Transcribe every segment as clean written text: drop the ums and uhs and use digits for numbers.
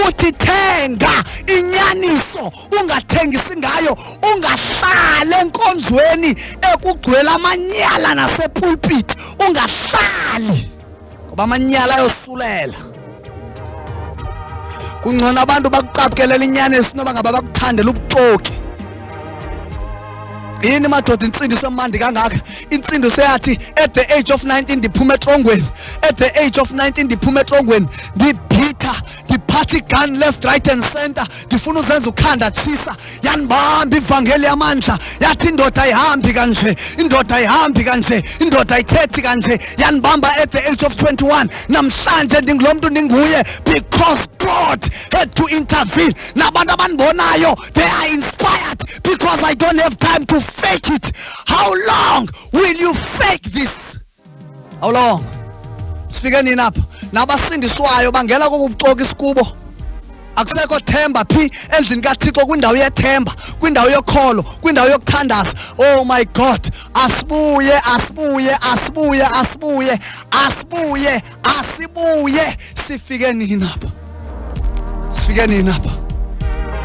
uthi thenga inyaniso ungathengisi ngayo, ungahlali enkonzweni ekugcwela amanyala nasepulpit, ungahlali ngoba amanyala ayosulela. Kungcono abantu bakuqaphelela inyaniso noba ngaba bakuthandela ubuxoki. Yini madoda insindiso emandi kangaka? Insindiso yathi at the age of 19 ndiphuma etrongweni, at the age of 19 ndiphuma etrongweni, ndibhitha, ndiphatha igun left right and center, ndifuna uzenza ukhanda tshisa, yanibamba ivangeli yamandla, yathi indoda ayihambi kanje, indoda ayihambi kanje, indoda ayithethi kanje, yanibamba at the age of 21. Namhlanje ndingulo mntu ndinguye because God had to intervene. Nabantu abandibonayo, they are inspired because I don't have time to fake it. How long will you fake this? How long? Sifike nini apha? Nabasindiswayo bangena kobubuxoki isikubo. Akusekho themba phi endlini kaThixo, kwindawo yethemba, kwindawo yokholo, kwindawo yokuthandaza. Oh my God, asibuye, asibuye, asibuye, asibuye, asibuye, asibuye. Sifike nini apha? Sifike nini apha?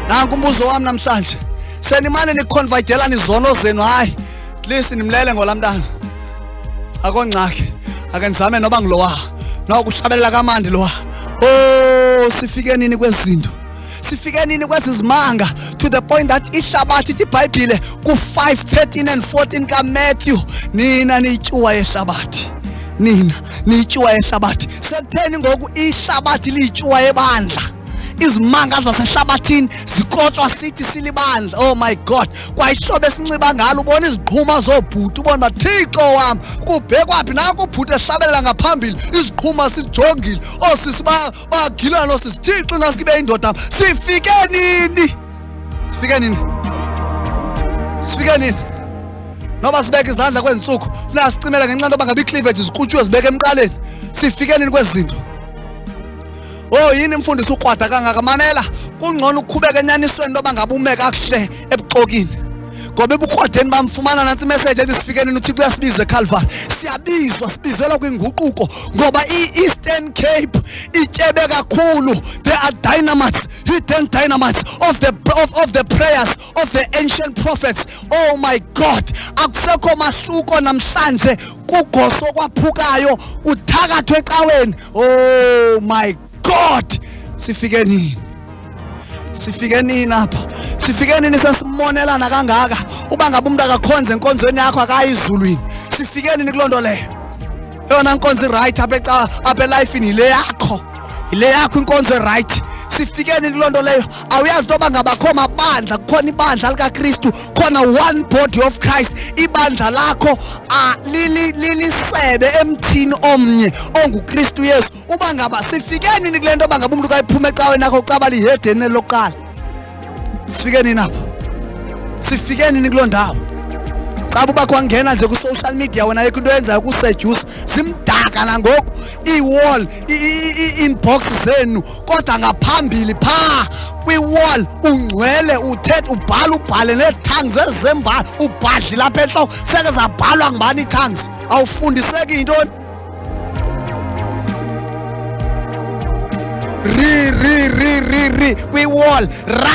Nanku umbuzo wami namhlanje. Senimane niconvidelana izono zenu, hayi listen nimlele ngolamntana akongxaki ake nizame noba ngilowa nokuhlabelela kamandi lowa. Oh, sifike nini kwezinto, sifike nini kwezizimanga, to the point that ihlabathi ithi iBhayibhile ku5:13 and 14 kaMatthew, nina niyityuwa yehlabathi, nina niyityuwa yehlabathi. Sekutheni ngoku ihlabathi liyityuwa yebandla, izimanga zasehlabathini zikotshwa sithi silibandla. Oh my God, kwayihlobo esinxiba ngalo, ubona iziqhuma zobhuti, ubona baThixo wami kubhekwaphi, nanko ubhuti ehlabelela ngaphambili, iziqhuma sijongile, osisi bagilana, osisi Thixo ingasikibe indoda. Sifike nini? Sifike nini? Sifike nini? Noba sibeke izandla kwensuku funeka sicimela ngenxa noba ngabe icleavage ziqutshwe zibeke emqaleni. Sifike nini kwezinto? Oh, yini mfundisi ukwada kangaka? Mamela, kungcono ukukhubeka enyanisweni noba ngabe ume kakuhle ebuxokini, ngoba ebukhwadeni bamfumana nansi message ethi sifike nini, uthi kuyasibiza eCalvary. Siyabizwa, sibizelwa kwinguquko ngoba i-Eastern Cape ityebe kakhulu. There are dynamites, hidden dynamites of the prayers of the ancient prophets. Oh my God, akusekho mahluko namhlanje, kugoso kwaphukayo, kuthakathwe ecaweni. Oh my God, sifike nini? Sifike nini apha? Sifike nini sesimonelana kangaka? Uba ngabe umuntu akakhonze enkonzweni yakho akayizulwini. Sifike nini kulonto leyo? Yona inkonzo right apha elifini ile yakho. Ile yakho inkonzo right. Sifike nini kulonto leyo? Awuyazi noba ngabakho mabandla, kukhona ibandla likaKristu, khona one body of Christ. Ibandla lakho lilisebe emthini omnye onguKristu Yesu. Uba ngaba sifike nini kule nto oba ngaba umuntu kayiphuma ecaweni nakho ucaba lihedeni lokuqala? Sifike nini apha? Sifike nini kuloo ndawo? Caba uba kwangena nje ku-social media wena yekho into yenzayo kuseduce, simdaka nangoku i-wall, i-inbox zenu, kodwa ngaphambili phaa kwi-wall ungcwele, uthetha, ubhale nee-tongues ezembala, ubhadli lapha entloko, seke zabhalwa ngubani ii-tongues? Awufundiseki yintoni? Ri kwi-wall, ra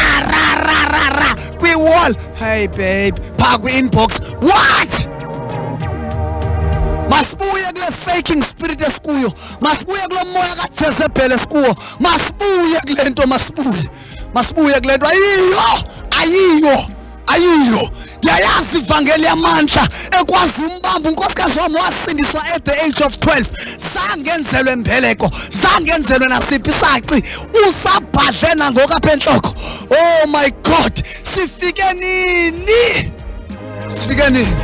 kwi-wall. Hey babe, phaa kwi-inbox. What? Masibuye kule faking spirit esikuyo, masibuye kulo moya kaJezebheli esikuwo, masibuye kule nto, masibuye kule nto. Ayiyo ndiyayazi ivangeli yamandla ekwazi umbamba. Unkosikazi wami wasindiswa at the age of 12, zangenzelwe mbeleko, zangenzelwe nasiphi isaci, usabhadle nangoku apha entloko. Oh my God, sifike nini? Sifike nini?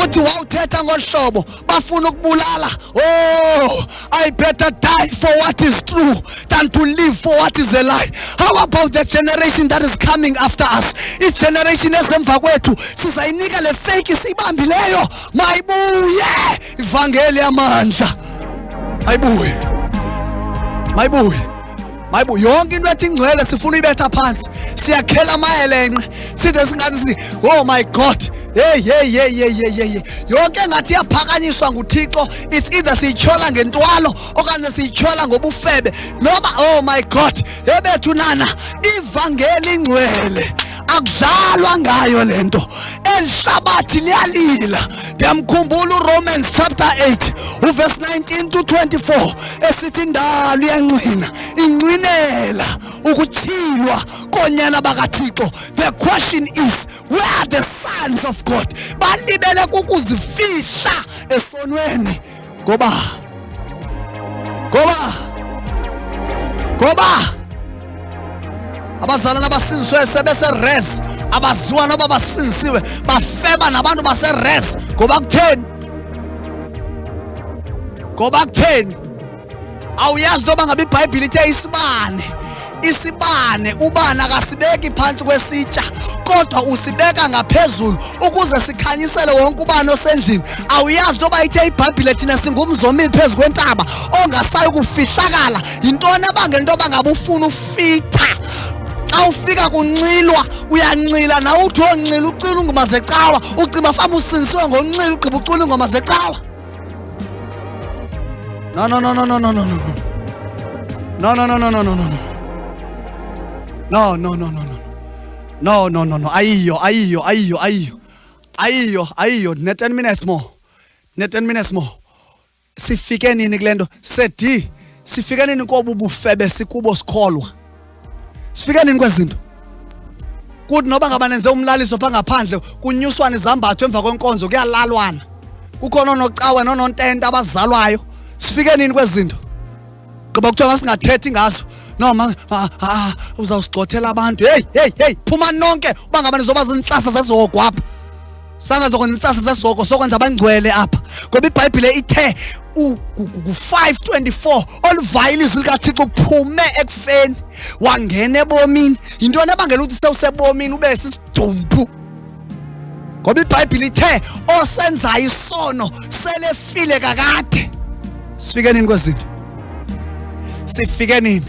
Uthi wawuthetha ngohlobo bafuna ukubulala. Oh, I better die for what is true than to live for what is a lie. How about the generation that is coming after us? Each generation ezemva kwethu sizayinika le fake sibambileyo. Mayibuye ivangeli yamandla, mayibuye yonke into ethi ingcwele sifuna uyibetha phansi, siyakhela amayelenqe side singathi oh my God, Hey. Yonke ngathi yaphakanyiswa nguThixo. It's either siyityhola ngentwalo okanye siyityhola ngobufebe. Noba, oh my God, yebethu nana, ivangeli ingcwele akudlalwa ngayo lento. Elihlabathi liyalila. Ndiyamkhumbula uRomans chapter 8 uverse 19 to 24 esithi indalo iyanqina inqinela ukutshilwa konyana bakaThixo. The question is, where are the sons of God? Balibele kukuzifihla esonweni. Goba abazalana basinzwe sebeseres, abaziwa noba basinzisiwe bafeba nabantu baseres. Ngoba kutheni awuyazi noba ngabe iBhayibhile ithe isibane ubani akasibeki phansi kwesitsha kodwa usibeka ngaphezulu ukuze sikhanyisele wonke ubani osendlini. Awuyazi noba ithe iBhayibhile thina singumzomile phezu kwentaba ongasayi kufihlakala. Yintoni abangela into yoba ngabe ufuna ufitha? Xa ufika kuncilwa uyancila nawe uthi oncila ucila ingoma zecawa ugcima fama usinsiwe ngoncila ugqiba ucula ingoma zecawa. No. Ayiyo. Ne 10 minutes more. Sifike nini kulento? Sedi. Sifike nini kobu bufebe sikubo sikholwa? Sifike nini kwezinto? Kuthi noba ngaba nenze umlaliso pha ngaphandle kunyuswana izambatho emva kwenkonzo kuyalalwana. Kukhona nocawa nonontente abazalwayo. Sifike nini kwezinto? Ngoba kuthiwa singathethi ngazo. Noma uzawusigcothela abantu. Hey, phuma nonke uba ngaba nizoba zinhlasa zesogwapha. Sangazokwenza inhlasa zesoko sokwenza abangcwele apha. Ngoba iBhayibhile ithe ku-5:24 oluvayo ilizwi likaThixo uphume ekufeni wangena ebomini. Yintoni ebangela ukuthi sewusebomini ube sisidumbu? Ngoba iBhayibhile ithe osenzayo isono selefile kakade. Sifike nini kwezinto? Sifike nini?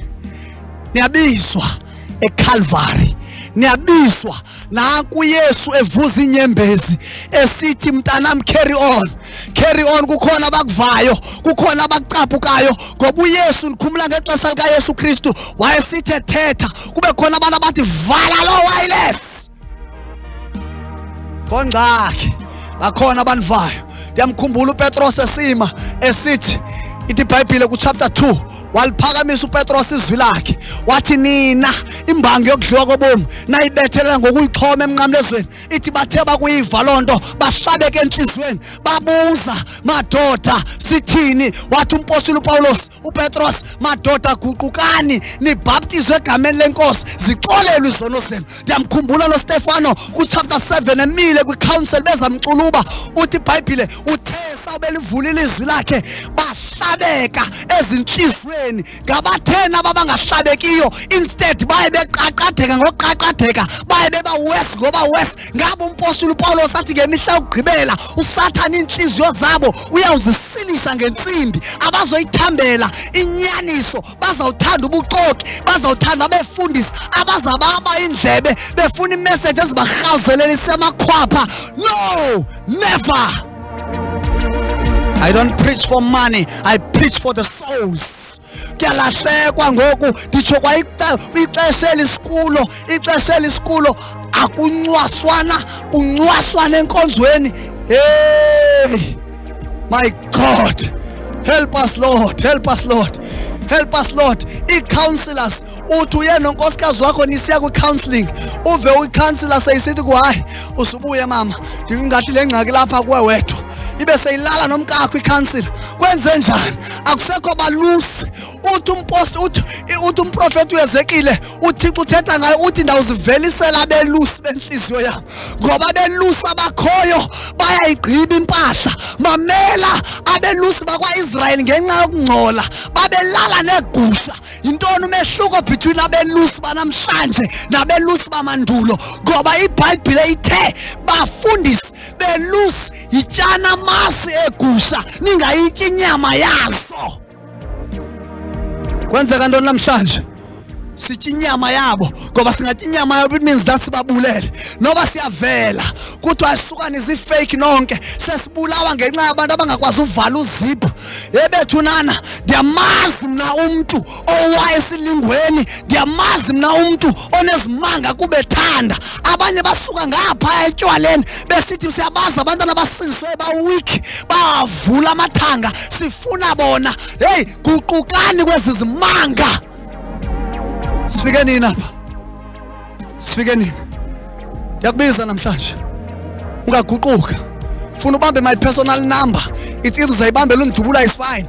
Niyabizwa eCalvary. Niyabizwa nanku Yesu evuza inyembezi esithi mntanami carry on. Kukhona abakuvayo, kukhona abakucaphukayo ngoba uYesu nikhumula ngexesha lika Yesu Kristu wayesithi thetha kube khona abantu abathi vala lo wireless. Kongxaki bakhona abanivayo. Ndiyamkhumbula uPetros esima esithi ithi iBhayibhile ku chapter 2 waliphakamisa uPetros izwi lakhe wathi nina imbangi yokudliwa kobomi nayibethelela ngokuyixhoma emnqamlezweni. Ithi bathe bakuyiva lonto bahlabeke enhlizweni babuza madoda sithini. Wathi umpostoli uPawulos uPetros madoda guqukani nibhaptizwe egameni lenkosi zixolelwe izono zenu. Ndiyamkhumbula lo Stefano ku chapter 7 emile kwi-council bezamculuba uthi iBhayibhile uthe sawubelivulile izwi lakhe bahlabeka ezinhlizweni. Ngabathena ababangahlabekiyo instead baye beqaqadeka ngoqaqadeka baye beba west ngoba west. Ngabe umpostoli uPawulos athi ngemihla yokugqibela uSathane inhliziyo zabo uyawuzisilisha ngensimbi abazoyithambela inyaniso. Bazawuthanda ubuxoki, bazawuthanda abefundisi abazababa indlebe befuna imessage ezibahawuzelela isemakhwapha. No, never. I don't preach for money, I preach for the souls. Kuyalahlekwa ngoku nditsho kwa ixesha elisikulo akuncwaswana uncwaswana enkonzweni. Hey, my God, help us Lord. I-counselors uthi uye nonkosikazi wakho nisiya kwi-counseling uve i-counselor seyisithi hayi usubuye mama ndingathi le ngxaki lapha kuwe wedwa ibe seyilala nomkakho i-council. Kwenze njani? Akusekho balusi. Uthi umprofeti uYezekile uThixo uthetha ngayo uthi ndawuzivelisela abelusi benhliziyo yabo ngoba abelusi abakhoyo bayayigqiba impahla. Mamela abelusi bakwa-Israyeli ngenxa yokungcola babelala negusha. Yintoni umehluko between abelusi banamhlanje nabelusi bamandulo? Ngoba iBhayibhile ithe bafundisi belusi yityana amasi egusha ningayityi inyama yazo. Kwenzeka ntoni namhlanje? Sithi inyama yabo ngoba singathi inyama yabo, it means that sibabulele. Noba siyavela kuthi asukane izifake nonke, sesibulawa ngenxa yabantu abangakwazi uvala uzipho. Yebethu nana, ndiyamazi mna umuntu owaye esilingweni, ndiyamazi mna umuntu onezimanga kubethanda. Abanye basuka ngapha etywaleni besithi siyabaza abantwana abasindiswe bawiki, bavula amathanga, sifuna bona. Hey, guqukani kwezi zimanga. Sifike nini apha? Sifike nini? Ndiyakubiza namhlanje. Ungaguquka. Funa ubambe my personal number. It's either uzayibambe lundubula is fine.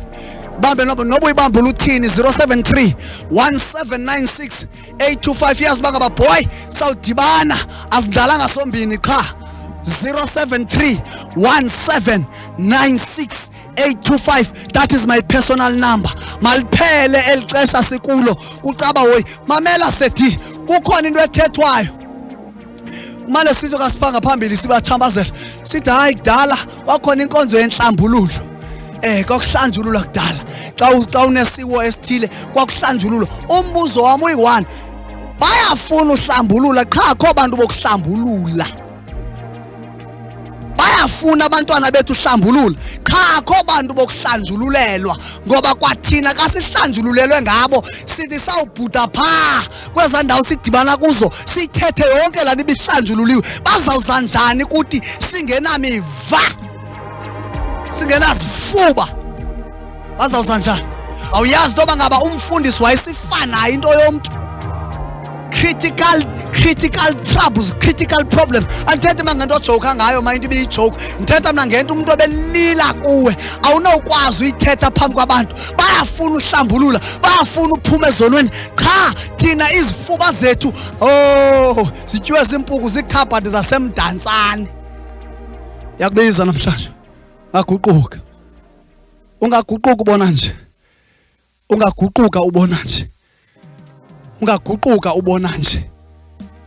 Bambe noba uyibambe luthini 073 1796 825. Yazi bangaba boy sawudibana asidlalanga sombini qha. 073 1796 825. That is my personal number. Maliphele elixesha sikulo kucaba hoyi mamela sethi kukhona into ethethwayo. Kumale sizo kasipanga phambili sibathambazela sithi hayi kudala wakhona inkonzo yenhlambululo. Kwakuhlanjululwa kudala xa unesiwo esithile kwakuhlanjululwa. Umbuzo wami uyi1, bayafuna uhlambulula qha akho abantu bokuhlambulula. Bayafuna abantwana bethu uhlambulula qha akho bantu bokuhlanjululelwa, ngoba kwathina ka sihlanjululelwe ngabo sithi sawubhuda pha kweza ndawo sidibana kuzo sithethe yonke lani bihlanjululiwe. Bazawuza njani ukuthi singenamiva, singenazifuba? Bazawuza njani? Awuyazi ntoba ngaba umfundisi wayesifana into yomntu. Critical troubles, critical problems. Anthethe mangento joke ngayo mayinto ibe joke. Nthetha mina ngento umuntu obelila kuwe awunokwazi uyithetha phambi kwabantu. Bayafuna uhlambulula, bayafuna uphuma ezonweni qha thina izifuba zethu sityiwe zimpuku zikhabhadi zasemdantsane. Yakubiza namhlanje. Ngaguquka. Ungaguquka ubona nje. Ungaguquka ubona nje. Ungaguquka ubona nje.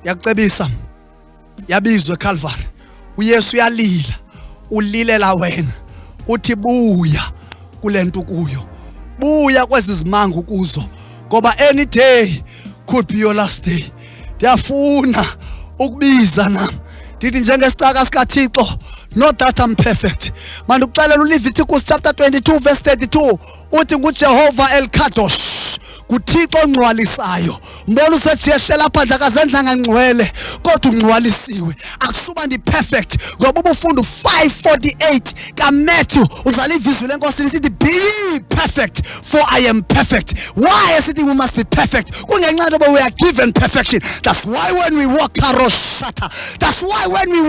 Yakucebisa yabizwe eCalvary. uYesu uyalila, ulilela wena. Uthi buya kulento kuyo. Buya kwezi zimanga kuzo ngoba any day could be your last day. Ndiyafuna ukubiza nami ndithi njengesicaka sikaThixo, not that I'm perfect. Manje ukuxelela uLeviticus chapter 22 verse 32 uthi nguJehova elKadosh, kuThixo ongcwalisayo. Mbona usejehlela lapha nje akazenza ngangcwele kodwa ungcwalisiwe. Akusuba ndi perfect ngoba ubufunda 5:48 kaMatthew uzala ivizwe lenkosi lisithi be perfect for I am perfect. Why is it we must be perfect? Kungenxa yoba we are given perfection. That's why when we walk karoshata, that's why when we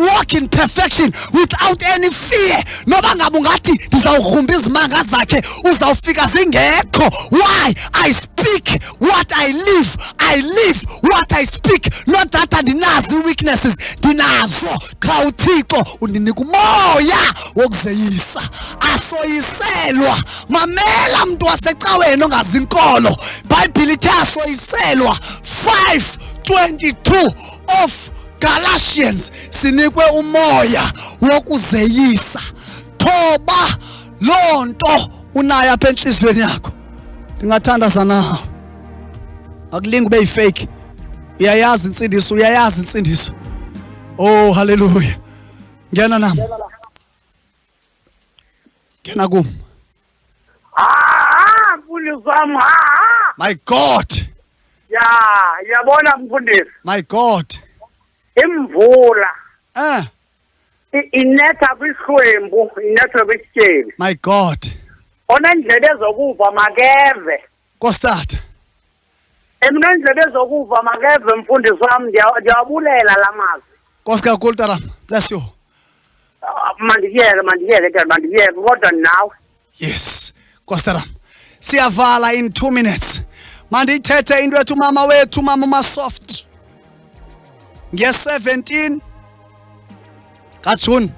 walk in perfection without any fear. Noba ngabe ungathi ndizawugrumba izimanga zakhe uzawufika zingekho. Why? I speak what I live. I live what I speak. Not that andinazi weaknesses. Dinazo. Qha uThixo undinika umoya wokuzeyisa. Asoyiselwa. Mamela mntu wasecaweni ongazi inkolo. Bible ithi asoyiselwa. 5:22 of Galatians sinikwe umoya wokuzeyisa. Thoba lonto unayo apha enhlizweni yakho. Ndingathanda sana akulingi ube yifake. Uyayazi insindiso, uyayazi insindiso. Oh hallelujah. Ngena nami. Ngena kum. Mfundisi wami. My God. Yabona mfundisi. My God. Imvula. Inetha kwisihwembu, inetha kwisitsheni. My God. Onendlela ezokuva makeve. Kostata. Emnendlela ezokuva makeve mfundisi wami, ndiyabulela lamazwi. Koska kultaram. Bless you. Mandiyeke kodwa nawe. Yes. Kostaram. Siyavala in 2 minutes. Mandithethe into ethu mama wethu mama masoft. Nge 17 kaJune